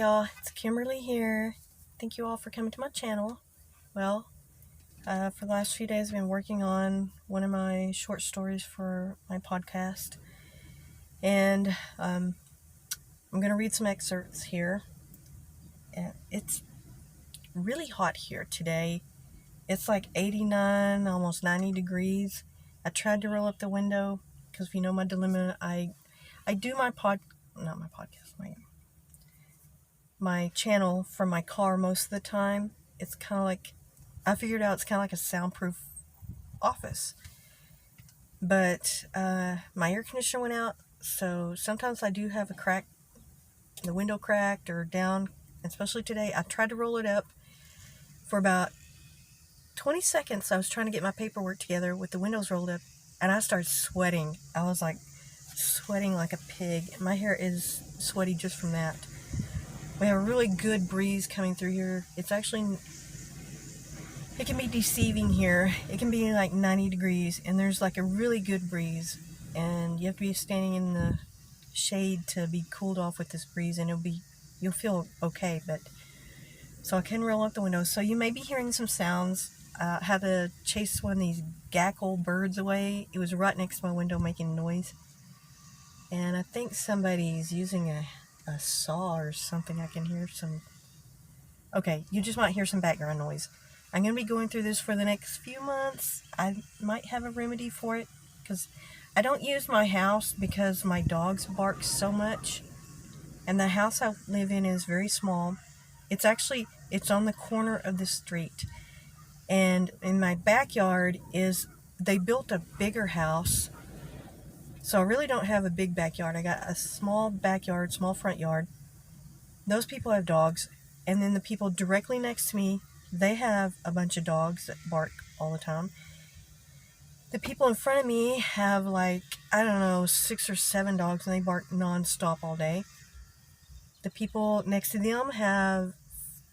y'all, it's Kimberly here. Thank you all for coming to my channel. Well, for the last few days I've been working on one of my short stories for my podcast. And I'm going to read some excerpts here. It's really hot here today. It's like 89, almost 90 degrees. I tried to roll up the window because if you know my dilemma, I do my my channel from my car most of the time. It's kind of like, I figured out it's kind of like a soundproof office. But my air conditioner went out, so sometimes I do have the window cracked or down, especially today. I tried to roll it up for about 20 seconds. I was trying to get my paperwork together with the windows rolled up, and I started sweating. I was like sweating like a pig. My hair is sweaty just from that. We have a really good breeze coming through here. It can be deceiving here. It can be like 90 degrees and there's like a really good breeze, and you have to be standing in the shade to be cooled off with this breeze, and you'll feel okay. But so I can roll up the window, so you may be hearing some sounds. I had to chase one of these gackle birds away. It was right next to my window making noise, and I think somebody's using a saw or something. I can hear some. Okay, you just might hear some background noise. I'm going to be going through this for the next few months. I might have a remedy for it, because I don't use my house because my dogs bark so much, and the house I live in is very small. It's on the corner of the street, and in my backyard they built a bigger house. So I really don't have a big backyard. I got a small backyard, small front yard. Those people have dogs. And then the people directly next to me, they have a bunch of dogs that bark all the time. The people in front of me have 6 or 7 dogs, and they bark nonstop all day. The people next to them have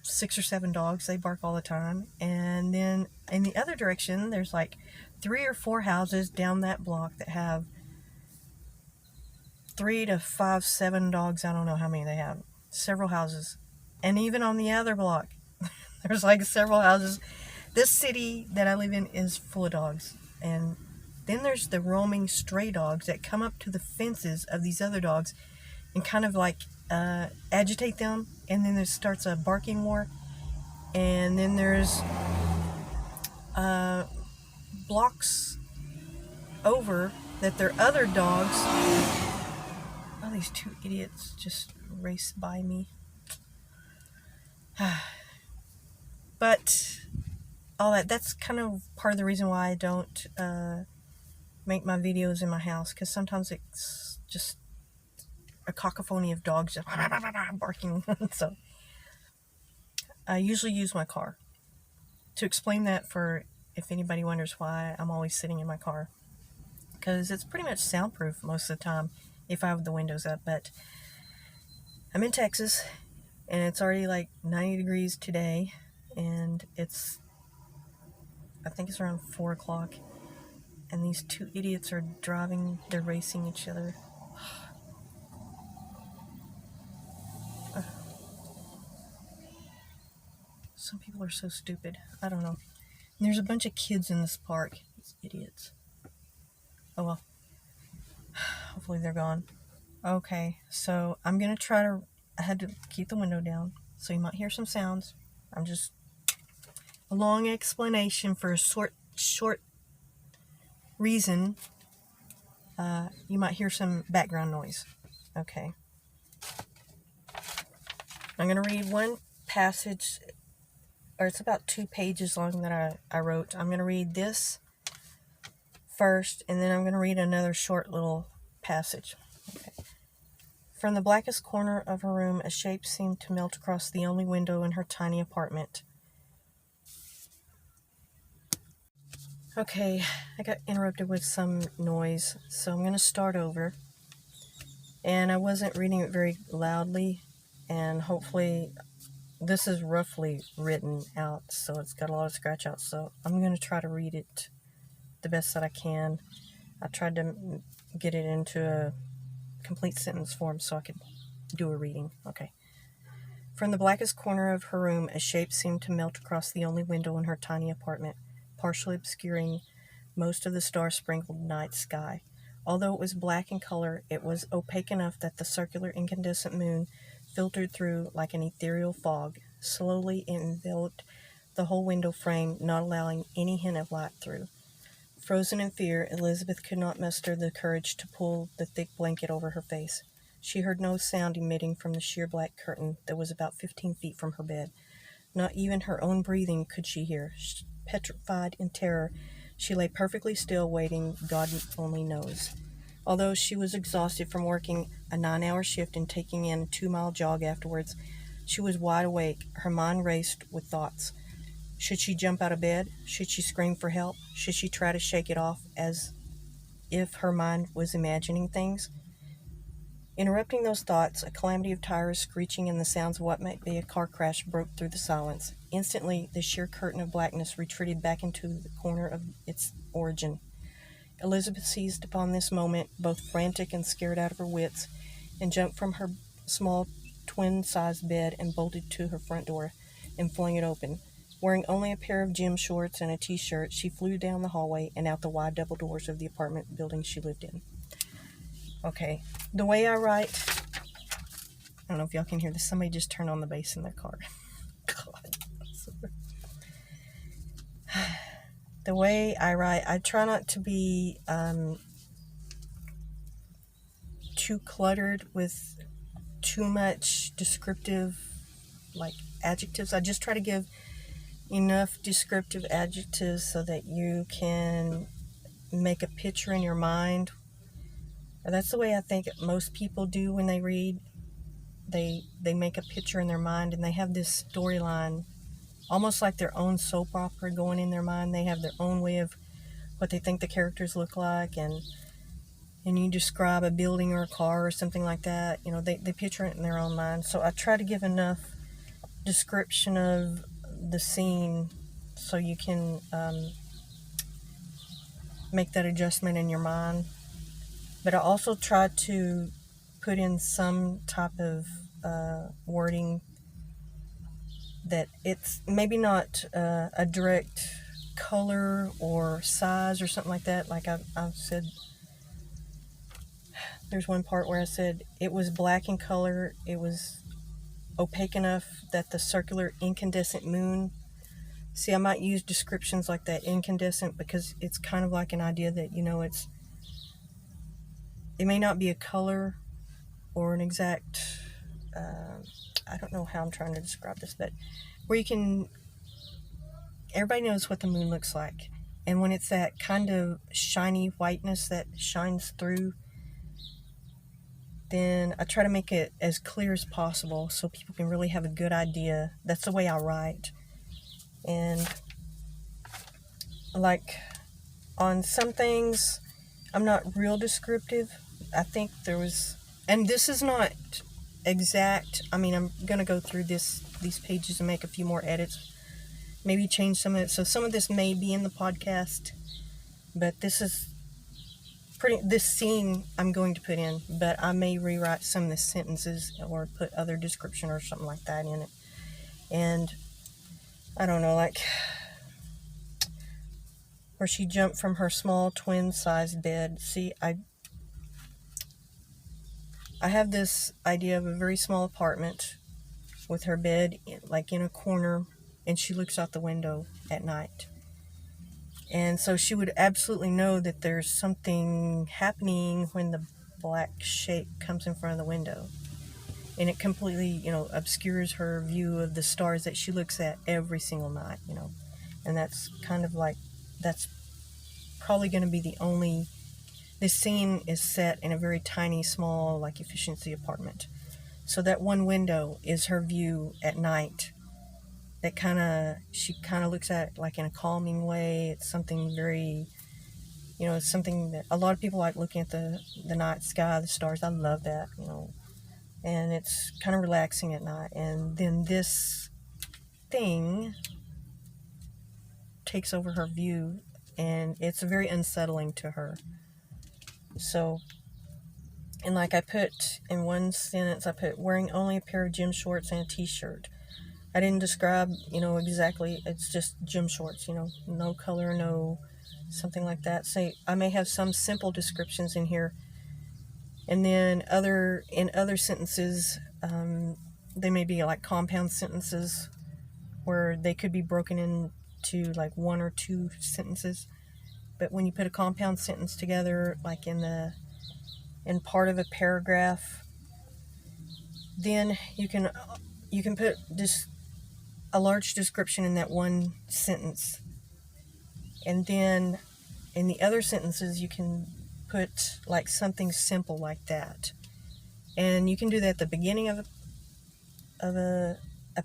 6 or 7 dogs. They bark all the time. And then in the other direction, there's like 3 or 4 houses down that block that have 3 to 5, 7 dogs. I don't know how many they have. Several houses. And even on the other block, there's like several houses. This city that I live in is full of dogs. And then there's the roaming stray dogs that come up to the fences of these other dogs and kind of like agitate them. And then there starts a barking war. And then there's blocks over that there are other dogs. Oh, these 2 idiots just raced by me. But that's kind of part of the reason why I don't make my videos in my house, because sometimes it's just a cacophony of dogs just barking. So I usually use my car. To explain that, for if anybody wonders why I'm always sitting in my car, because it's pretty much soundproof most of the time if I have the windows up. But I'm in Texas, and it's already like 90 degrees today, and I think it's around 4 o'clock, and these 2 idiots are driving. They're racing each other. Some people are so stupid. I don't know. And there's a bunch of kids in this park. These idiots. Oh well. Hopefully they're gone. Okay, so I had to keep the window down, so you might hear some sounds. I'm just a long explanation for a short reason. You might hear some background noise. Okay. I'm going to read one passage, or it's about 2 pages long that I wrote. I'm going to read this first, and then I'm going to read another short little passage. Okay. From the blackest corner of her room, a shape seemed to melt across the only window in her tiny apartment. Okay, I got interrupted with some noise, so I'm going to start over. And I wasn't reading it very loudly, and hopefully this is roughly written out, so it's got a lot of scratch outs, so I'm going to try to read it the best that I can. I tried to get it into a complete sentence form so I could do a reading. Okay. From the blackest corner of her room, a shape seemed to melt across the only window in her tiny apartment, partially obscuring most of the star-sprinkled night sky. Although it was black in color, it was opaque enough that the circular incandescent moon filtered through like an ethereal fog. Slowly it enveloped the whole window frame, not allowing any hint of light through. Frozen in fear, Elizabeth could not muster the courage to pull the thick blanket over her face. She heard no sound emitting from the sheer black curtain that was about 15 feet from her bed. Not even her own breathing could she hear. Petrified in terror, she lay perfectly still, waiting, God only knows. Although she was exhausted from working a 9-hour shift and taking in a 2-mile jog afterwards, she was wide awake. Her mind raced with thoughts. Should she jump out of bed? Should she scream for help? Should she try to shake it off as if her mind was imagining things? Interrupting those thoughts, a calamity of tires screeching and the sounds of what might be a car crash broke through the silence. Instantly, the sheer curtain of blackness retreated back into the corner of its origin. Elizabeth seized upon this moment, both frantic and scared out of her wits, and jumped from her small twin-sized bed and bolted to her front door and flung it open. Wearing only a pair of gym shorts and a t-shirt, she flew down the hallway and out the wide double doors of the apartment building she lived in. Okay, the way I write, I don't know if y'all can hear this. Somebody just turned on the bass in their car. God. The way I write, I try not to be too cluttered with too much descriptive, like, adjectives. I just try to give enough descriptive adjectives so that you can make a picture in your mind. That's the way I think most people do when they read. They make a picture in their mind, and they have this storyline, almost like their own soap opera going in their mind. They have their own way of what they think the characters look like, and you describe a building or a car or something like that. You know, they picture it in their own mind. So I try to give enough description of the scene so you can make that adjustment in your mind. But I also try to put in some type of wording that it's maybe not a direct color or size or something like that. Like I've said, there's one part where I said it was black in color. It was opaque enough that the circular incandescent moon. See, I might use descriptions like that, incandescent, because it's kind of like an idea that, you know, it may not be a color or an exact, I don't know how I'm trying to describe this, but where you can, everybody knows what the moon looks like. And when it's that kind of shiny whiteness that shines through, then I try to make it as clear as possible so people can really have a good idea. That's the way I write. And like on some things, I'm not real descriptive. I think there was, and this is not exact. I mean, I'm going to go through these pages and make a few more edits, maybe change some of it. So some of this may be in the podcast, but this scene I'm going to put in, but I may rewrite some of the sentences or put other description or something like that in it. And I don't know, like where she jumped from her small twin-sized bed. See, I have this idea of a very small apartment with her bed like in a corner, and she looks out the window at night. And so she would absolutely know that there's something happening when the black shape comes in front of the window. And it completely, you know, obscures her view of the stars that she looks at every single night, you know. And that's kind of like, that's probably going to be the only, this scene is set in a very tiny, small, like, efficiency apartment. So that one window is her view at night. That she kind of looks at it like in a calming way. It's something very, you know, it's something that a lot of people like looking at the night sky, the stars. I love that, you know, and it's kind of relaxing at night. And then this thing takes over her view, and it's very unsettling to her. So And like I put in one sentence, I put wearing only a pair of gym shorts and a t-shirt. I didn't describe, exactly. It's just gym shorts, no color, no something like that. Say I may have some simple descriptions in here, and then in other sentences, they may be like compound sentences where they could be broken into like one or two sentences. But when you put a compound sentence together, like in part of a paragraph, then you can put this a large description in that one sentence, and then in the other sentences you can put like something simple like that. And you can do that at the beginning of a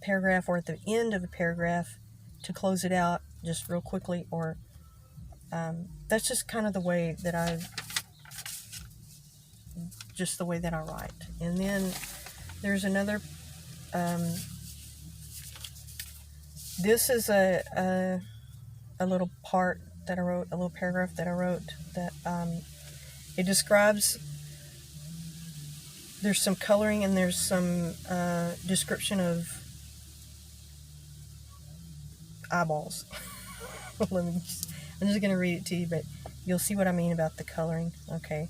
paragraph, or at the end of a paragraph to close it out just real quickly. Or that's just kind of the way that I write. And then there's another. This is a little part that I wrote, a little paragraph that I wrote that it describes. There's some coloring and there's some description of eyeballs. I'm just going to read it to you, but you'll see what I mean about the coloring. Okay.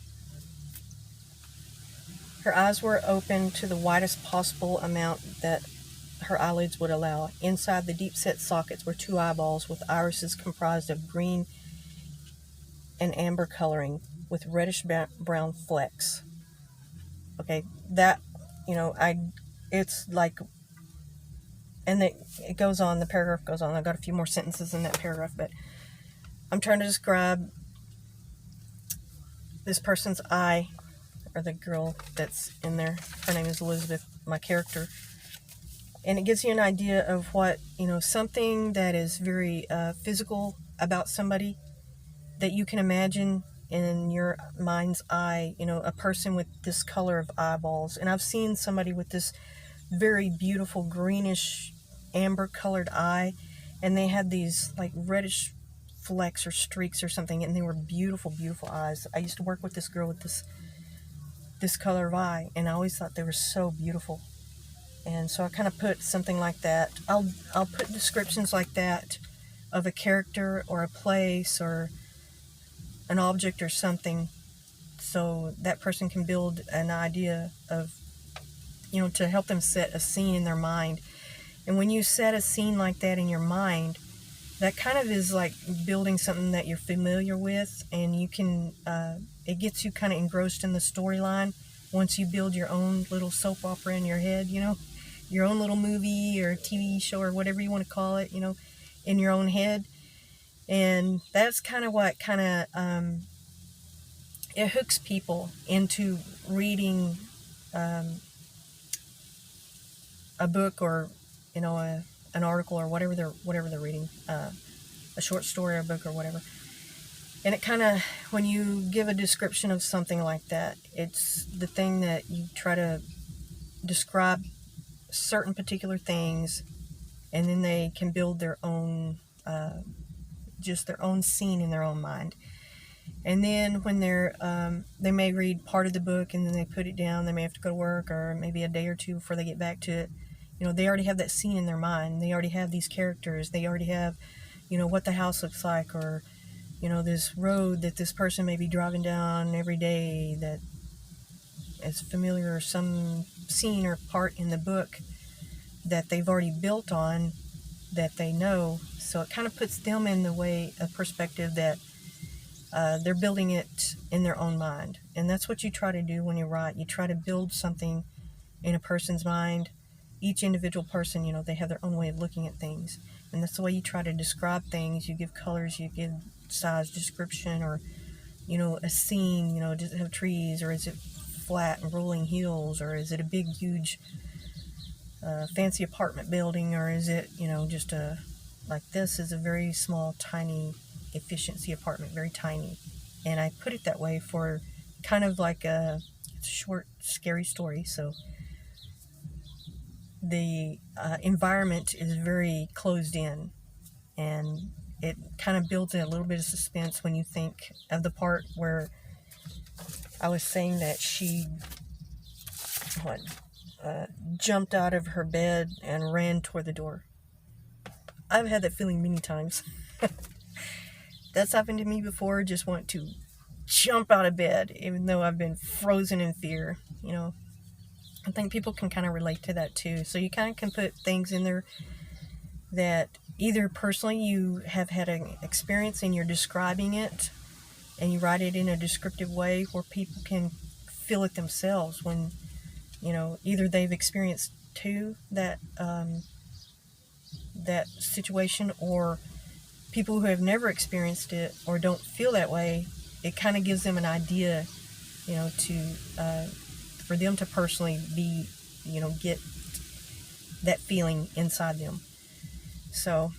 Her eyes were open to the widest possible amount that her eyelids would allow. Inside the deep-set sockets were two eyeballs with irises comprised of green and amber coloring with reddish brown flecks. Okay, that, it's like, and it goes on, the paragraph goes on. I've got a few more sentences in that paragraph, but I'm trying to describe this person's eye, or the girl that's in there. Her name is Elizabeth, my character. And it gives you an idea of what, something that is very physical about somebody that you can imagine in your mind's eye, a person with this color of eyeballs. And I've seen somebody with this very beautiful greenish amber colored eye, and they had these like reddish flecks or streaks or something, and they were beautiful, beautiful eyes. I used to work with this girl with this color of eye, and I always thought they were so beautiful. And so I kind of put something like that. I'll put descriptions like that of a character or a place or an object or something, so that person can build an idea of, to help them set a scene in their mind. And when you set a scene like that in your mind, that kind of is like building something that you're familiar with, and you can, it gets you kind of engrossed in the storyline once you build your own little soap opera in your head, your own little movie or TV show or whatever you want to call it, in your own head. And that's kind of what it hooks people into reading a book, or an article, or whatever they're reading, a short story or a book or whatever. And it kind of, when you give a description of something like that, it's the thing that you try to describe certain particular things, and then they can build their own, just their own scene in their own mind. And then when they may read part of the book and then they put it down, they may have to go to work, or maybe a day or two before they get back to it. They already have that scene in their mind. They already have these characters. They already have, what the house looks like, or, this road that this person may be driving down every day that is familiar, or some scene or part in the book that they've already built on, that they know. So it kind of puts them in the way of perspective that they're building it in their own mind. And that's what you try to do when you write. You try to build something in a person's mind. Each individual person, they have their own way of looking at things. And that's the way you try to describe things. You give colors, you give size description, or, a scene, does it have trees, or is it flat and rolling hills, or is it a big, huge, fancy apartment building, or is it, just like this is a very small, tiny efficiency apartment, very tiny. And I put it that way for kind of like a short, scary story. So the environment is very closed in, and it kind of builds in a little bit of suspense when you think of the part where I was saying that she jumped out of her bed and ran toward the door. I've had that feeling many times. That's happened to me before. Just want to jump out of bed, even though I've been frozen in fear. I think people can kind of relate to that too. So you kind of can put things in there that either personally you have had an experience and you're describing it, and you write it in a descriptive way where people can feel it themselves when, either they've experienced too that situation, or people who have never experienced it or don't feel that way. It kind of gives them an idea, to for them to personally be, get that feeling inside them. So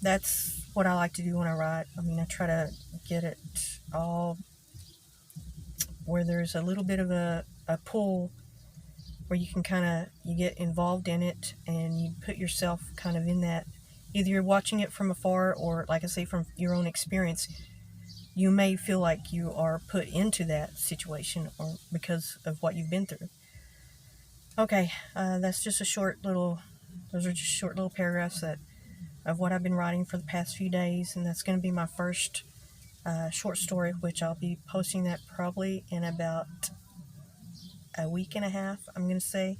that's what I like to do when I write. I try to get it all where there's a little bit of a pull, where you can you get involved in it and you put yourself kind of in that. Either you're watching it from afar, or like I say, from your own experience, you may feel like you are put into that situation or because of what you've been through. Okay, that's just those are just short little paragraphs of what I've been writing for the past few days, and that's going to be my first short story, which I'll be posting that probably in about a week and a half, I'm going to say.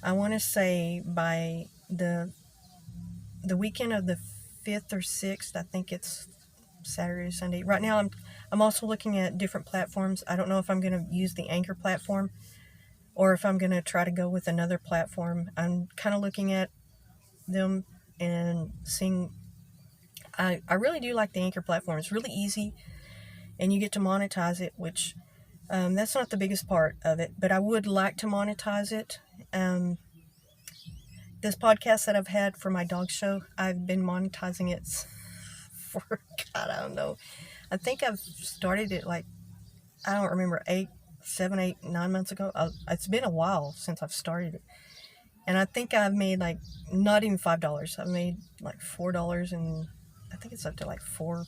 I want to say by the weekend of the 5th or 6th, I think it's Saturday or Sunday. Right now, I'm also looking at different platforms. I don't know if I'm going to use the Anchor platform or if I'm going to try to go with another platform. I'm kind of looking at them and seeing. I really do like the Anchor platform. It's really easy, and you get to monetize it, which that's not the biggest part of it, but I would like to monetize it. This podcast that I've had for my dog show, I've been monetizing it for, God, I don't know. I think I've started it I don't remember, 7, 8, 9 months ago. It's been a while since I've started it. And I think I've made not even $5. I've made $4, and I think it's up to $4.60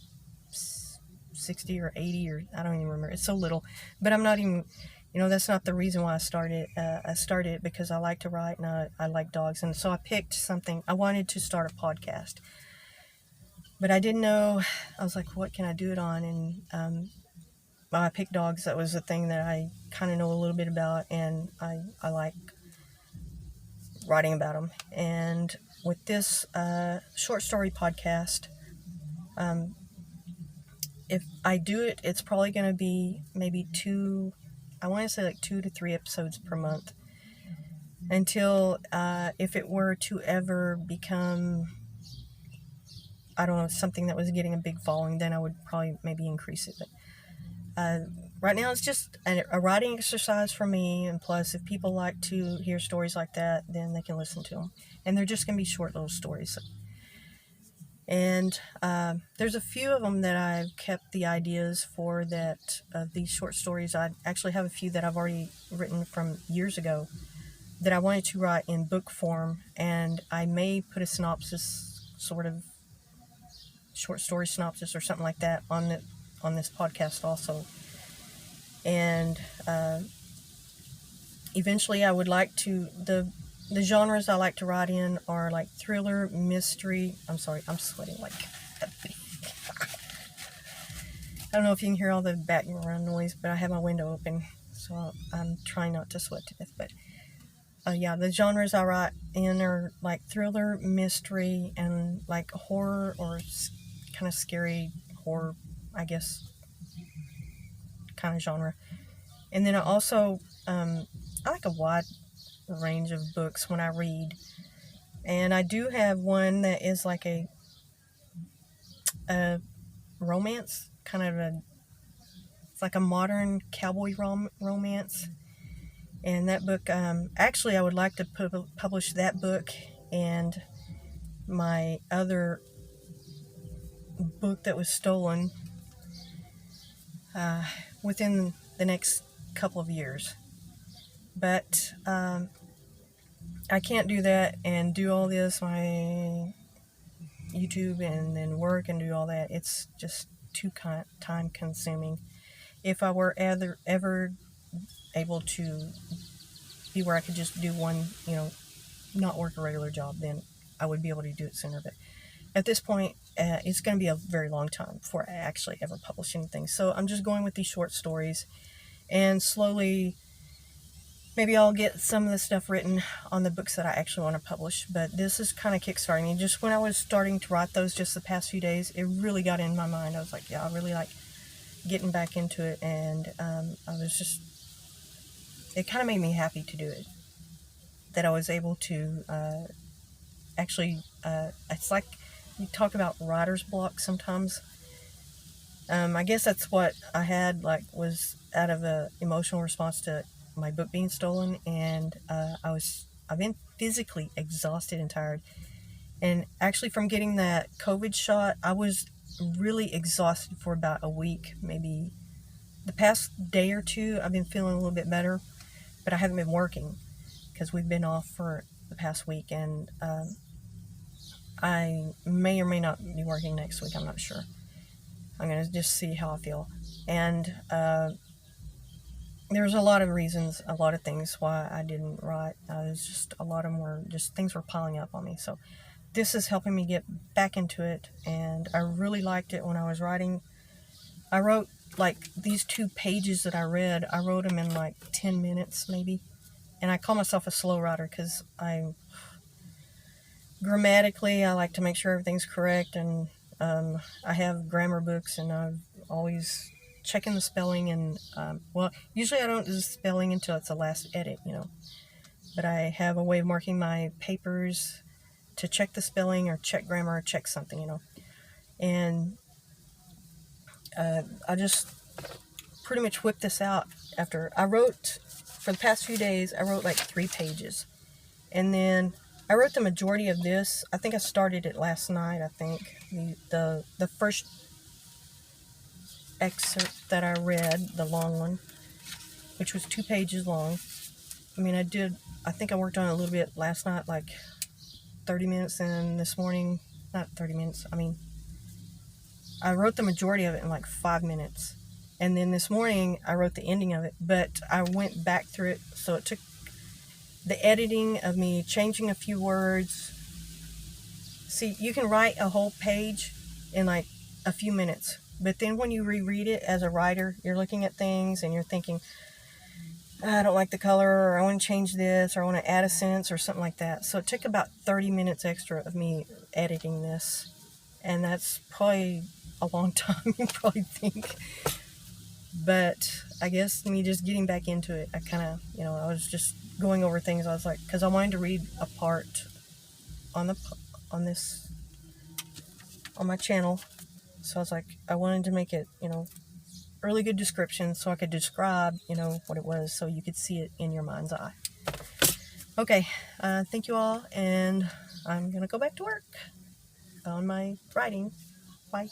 or $80, or I don't even remember. It's so little, but I'm not even, that's not the reason why I started. I started it because I like to write and I like dogs, and so I picked something. I wanted to start a podcast, but I didn't know. I was like, what can I do it on? And I picked dogs. That was the thing that I kind of know a little bit about, and I like writing about them. And with this short story podcast, if I do it, it's probably going to be maybe 2 to 3 episodes per month, until if it were to ever become, I don't know, something that was getting a big following, then I would probably maybe increase it. But right now it's just a writing exercise for me, and plus if people like to hear stories like that, then they can listen to them, and they're just going to be short little stories. And there's a few of them that I've kept the ideas for, that these short stories. I actually have a few that I've already written from years ago that I wanted to write in book form, and I may put a synopsis, sort of short story synopsis or something like that, on this podcast also. And eventually I would like to, the genres I like to write in are thriller, mystery. I'm sorry, I'm sweating like a bee. I don't know if you can hear all the background noise, but I have my window open, so I'm trying not to sweat to death. But yeah, the genres I write in are thriller, mystery, and horror, or kind of scary horror, I guess, kind of genre. And then I also, I like a wide range of books when I read. And I do have one that is a romance, it's like a modern cowboy romance. And that book, actually I would like to publish that book and my other book that was stolen within the next couple of years. But I can't do that and do all this, my YouTube, and then work and do all that. It's just too time consuming. if I were ever able to be where I could just do one, not work a regular job, then I would be able to do it sooner. But at this point, it's going to be a very long time before I actually ever publish anything. So I'm just going with these short stories, and slowly, maybe I'll get some of the stuff written on the books that I actually want to publish. But this is kind of kickstarting me. Just when I was starting to write those just the past few days, it really got in my mind. I was like, yeah, I really like getting back into it. And I was just, it kind of made me happy to do it. That I was able to actually, it's like you talk about writer's block sometimes. I guess that's what I had, like, was out of a emotional response to my book being stolen, and I've been physically exhausted and tired. And actually, from getting that COVID shot, I was really exhausted for about a week, maybe the past day or two. I've been feeling a little bit better, but I haven't been working because we've been off for the past week, and I may or may not be working next week. I'm not sure. I'm going to just see how I feel. And there's a lot of reasons, a lot of things why I didn't write. It's just a lot of them were just things were piling up on me. So this is helping me get back into it, and I really liked it when I was writing. I wrote, like, these 2 pages that I read, I wrote them in like 10 minutes maybe. And I call myself a slow writer because grammatically, I like to make sure everything's correct, and I have grammar books, and I'm always checking the spelling, and well, usually I don't do the spelling until it's the last edit, but I have a way of marking my papers to check the spelling or check grammar or check something, and I just pretty much whipped this out after I wrote. For the past few days, I wrote like 3 pages, and then I wrote the majority of this. I think I started it last night. I think the first excerpt that I read, the long one, which was 2 pages long. I mean, I think I worked on it a little bit last night, like 30 minutes, and this morning, not 30 minutes, I wrote the majority of it in like 5 minutes. And then this morning, I wrote the ending of it, but I went back through it, so it took the editing of me changing a few words. See, you can write a whole page in like a few minutes, but then when you reread it as a writer, you're looking at things and you're thinking, I don't like the color, or I want to change this, or I want to add a sentence or something like that. So it took about 30 minutes extra of me editing this, and that's probably a long time, you probably think. But I guess me just getting back into it, I kind of, I was just going over things. I was like, because I wanted to read a part on my channel, so I was like, I wanted to make it, really good description so I could describe, what it was, so you could see it in your mind's eye. Okay, thank you all, and I'm gonna go back to work on my writing. Bye.